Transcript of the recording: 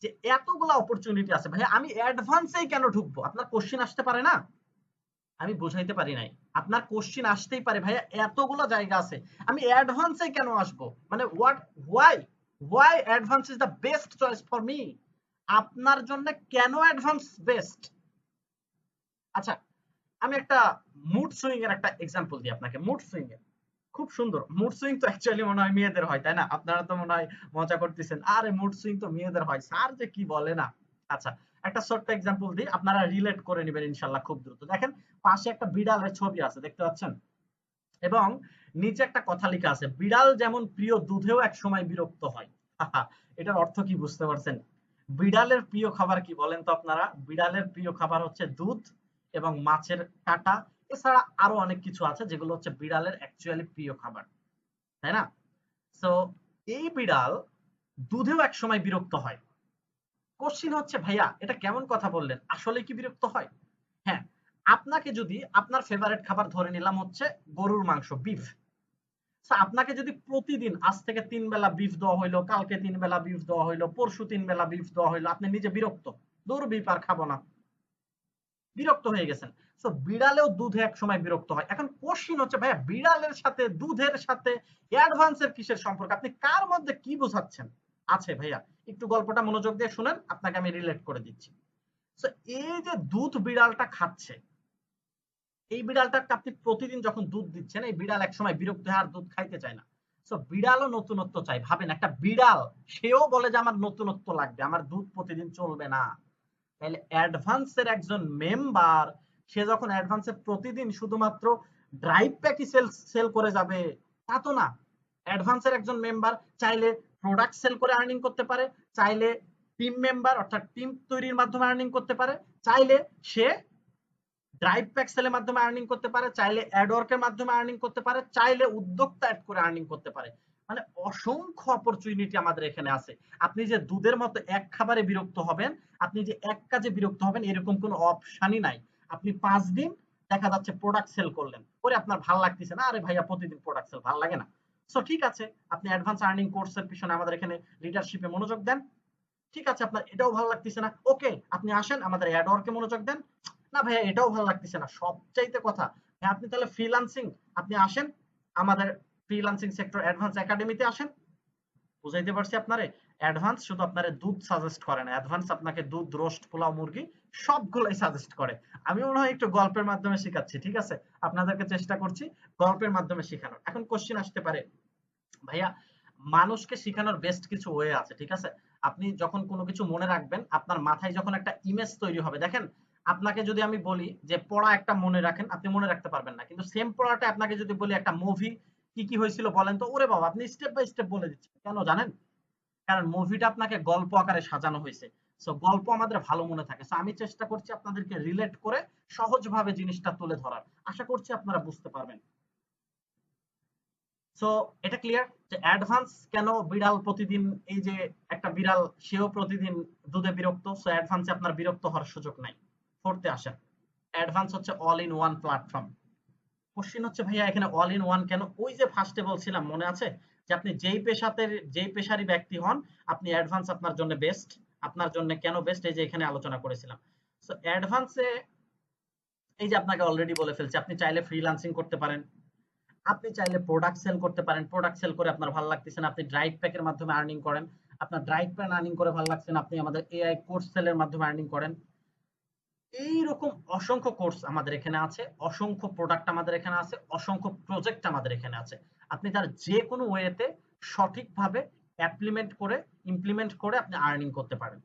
যে এতগুলো অপরচুনিটি আছে ভাই, আমি অ্যাডভান্সেই কেন ঢুকবো? আপনার কোশ্চেন আসতে পারে না? আমি বুঝাইতে পারি নাই। আপনার কোশ্চেন আসতেই পারে ভাইয়া এতগুলো জায়গা আছে, আমি অ্যাডভান্সে কেন আসবো? মানে why advance is the best choice for me? আপনার জন্য কেন অ্যাডভান্স বেস্ট? আচ্ছা, আমি একটা মুড সুইং এর একটা এক্সাম্পল দিই আপনাকে। মুড সুইং এর খুব সুন্দর। মুড সুইং তো অ্যাকচুয়ালি মনে হয় মেয়েদের হয়, তাই না? আপনারা তো মনে হয় মজা করতেছেন, আরে মুড সুইং তো মেয়েদের হয়, স্যার যে কি বলে না। আচ্ছা, একটা ছোট্ট এক্সাম্পল দিই, আপনারা রিলেট করে নেবেন ইনশাল্লাহ খুব দ্রুত। দেখেন, পাশে একটা বিড়ালের ছবি আছে, দেখতে পাচ্ছেন? এবং নিচে একটা কথা লেখা আছে, বিড়াল যেমন প্রিয় দুধেও এক সময় বিরক্ত হয়। এটার অর্থ কি বুঝতে পারছেন? বিড়ালের প্রিয় খাবার কি বলেন তো আপনারা? বিড়ালের প্রিয় খাবার হচ্ছে দুধ এবং মাছের কাঁটা। এছাড়া আরো অনেক কিছু আছে যেগুলো হচ্ছে বিড়ালের অ্যাকচুয়ালি প্রিয় খাবার, তাই না? সো এই বিড়াল দুধেও এক সময় বিরক্ত হয়। কোশ্চিন হচ্ছে, ভাইয়া এটা কেমন কথা বললেন, আসলে কি বিরক্ত হয়? হ্যাঁ, আপনাকে যদি আপনার ফেভারিট খাবার ধরে নিলাম হচ্ছে গরুর মাংস, বিফ। আপনাকে যদি প্রতিদিন আজ থেকে ৩ বেলা বিফ দেওয়া হইলো, কালকে ৩ বেলা বিফ দেওয়া হইলো, পরশু ৩ বেলা বিফ দেওয়া হইলো, আপনি নিজে বিরক্ত, দূর বিফ আর খাবো না, বিরক্ত হয়ে গেছেন। সো বিড়ালেও দুধে এক সময় বিরক্ত হয়। এখন কোশ্চিন হচ্ছে, ভাইয়া বিড়ালের সাথে দুধের সাথে অ্যাডভান্সের কিসের সম্পর্ক? আপনি কার মধ্যে কি বোঝাচ্ছেন? আছে ভাইয়া, একটু গল্পটা মনোযোগ দিয়ে শুনেন, আপনাকে আমি রিলেট করে দিচ্ছি। সো এই যে দুধ বিড়ালটা খাচ্ছে, এই বিড়ালটাকে আপনি প্রতিদিন যখন দুধ দিচ্ছেন, এই বিড়াল একসময় বিরক্ত হয় আর দুধ খাইতে চায় না। সো বিড়ালও নতুনত্ব চায়। ভাবেন, একটা বিড়াল সেও বলে যে আমার নতুনত্ব লাগবে, আমার দুধ প্রতিদিন চলবে না। তাহলে অ্যাডভান্সের একজন মেম্বার, সে যখন অ্যাডভান্সে প্রতিদিন শুধুমাত্র ড্রাইভ প্যাকই সেল করে যাবে তা তো না। অ্যাডভান্সের একজন মেম্বার চাইলে প্রোডাক্ট সেল করে আর্নিং করতে পারে, চাইলে টিম মেম্বার অর্থাৎ টিম তৈরির মাধ্যমে আর্নিং করতে পারে, চাইলে সে ড্রাইভ প্যাক সেলের মাধ্যমে আর্নিং করতে পারে, চাইলে অ্যাডওয়ার্কের মাধ্যমে আর্নিং করতে পারে, চাইলে উদ্যোক্তা অ্যাড করে আর্নিং করতে পারে। মানে অসংখ্য অপরচুনিটি আমাদের এখানে আছে। আপনি যে দুধের মতো এক খাবারে বিরক্ত হবেন, আপনি যে এক কাজে বিরক্ত হবেন, এরকম কোনো অপশনই নাই। আপনি 5 দিন দেখা যাচ্ছে প্রোডাক্ট সেল করলেন, করে আপনার ভালো লাগতেছে না, আরে ভাইয়া প্রতিদিন প্রোডাক্ট সেল ভালো লাগে না। সো ঠিক আছে, আপনি অ্যাডভান্স আর্নিং কোর্সের পিছনে আমাদের এখানে লিডারশিপে মনোযোগ দেন। ঠিক আছে, আপনার এটাও ভালো লাগতেছে না, ওকে, আপনি আসেন আমাদের অ্যাডওয়ার্কে মনোযোগ দেন। না ভাইয়া এটাও ভালো লাগতেছে না, সবচাইতে কথা, হ্যাঁ আপনি তাহলে ফ্রিল্যান্সিং, আপনি আসেন আমাদের ফ্রিল্যান্সিং সেক্টর অ্যাডভান্স একাডেমিতে আসেন। বুঝাইতে পারছি আপনারে? অ্যাডভান্স শুধু আপনারে দুধ সাজেস্ট করে না, অ্যাডভান্স আপনাকে দুধ, রোস্ট, পোলাও, মুরগি সবগুলাই সাজেস্ট করে। আমি মনে হয় একটু গল্পের মাধ্যমে শেখাচ্ছি, ঠিক আছে? আপনাদেরকে চেষ্টা করছি গল্পের মাধ্যমে শেখানোর। এখন কোশ্চেন আসতে পারে, ভাইয়া মানুষকে শেখানোর বেস্ট কিছু ওয়ে আছে, ঠিক আছে? আপনি যখন কোনো কিছু মনে রাখবেন, আপনার মাথায় যখন একটা ইমেজ তৈরি হবে, দেখেন আপনাকে যদি আমি বলি যে পড়া একটা মনে রাখেন, আপনি মনে রাখতে পারবেন না। কিন্তু সেম পড়াটা আপনাকে যদি বলি একটা মুভি কি কি হয়েছিল বলেন তো, ওরে বাবা, আপনি স্টেপ বাই স্টেপ বলে দিচ্ছেন। কেন জানেন? কারণ মুভিটা আপনাকে গল্প আকারে সাজানো হয়েছে। সো গল্প আমাদের ভালো মনে থাকে। সো আমি চেষ্টা করছি আপনাদেরকে রিলেট করে সহজভাবে জিনিসটা তুলে ধরার। আশা করছি আপনারা বুঝতে পারবেন। সো এটা ক্লিয়ার যে অ্যাডভান্স কেন বিড়াল প্রতিদিন, এই যে একটা বিড়াল সেও প্রতিদিন দুধে বিরক্ত, সো অ্যাডভান্সে আপনার বিরক্ত হওয়ার সুযোগ নাই। ফোর্থে আসেন, অ্যাডভান্স হচ্ছে all in one platform. Question হচ্ছে, ভাইয়া এখানে অল ইন ওয়ান কেন? ওই যে ফার্স্টে বলছিলাম, মনে আছে যে আপনি যেই পেশারই ব্যক্তি হন, আপনি অ্যাডভান্স আপনার জন্য বেস্ট। আপনার জন্য কেন বেস্ট, এই যে এখানে আলোচনা করেছিলাম। সো অ্যাডভান্সে এই যে আপনাকে অলরেডি বলে ফেলছি, আপনি চাইলে ফ্রিল্যান্সিং করতে পারেন, আপনি চাইলে প্রোডাক্ট সেল করতে পারেন, প্রোডাক্ট সেল করে আপনার ভালো লাগতেছে না, আপনি ড্রাইভ প্যাকের মাধ্যমে আর্নিং করেন, আপনার ড্রাইভ প্যান আর্নিং করে ভালো লাগছে না, আপনি আমাদের এআই কোর্স সেলের মাধ্যমে আর্নিং করেন। এইরকম অসংখ্য কোর্স আমাদের এখানে আছে, অসংখ্য প্রোডাক্ট আমাদের এখানে আছে, অসংখ্য প্রজেক্ট আমাদের এখানে আছে। আপনি তার যে কোনো ওয়েতে সঠিকভাবে ইমপ্লিমেন্ট করে আপনি আর্নিং করতে পারেন।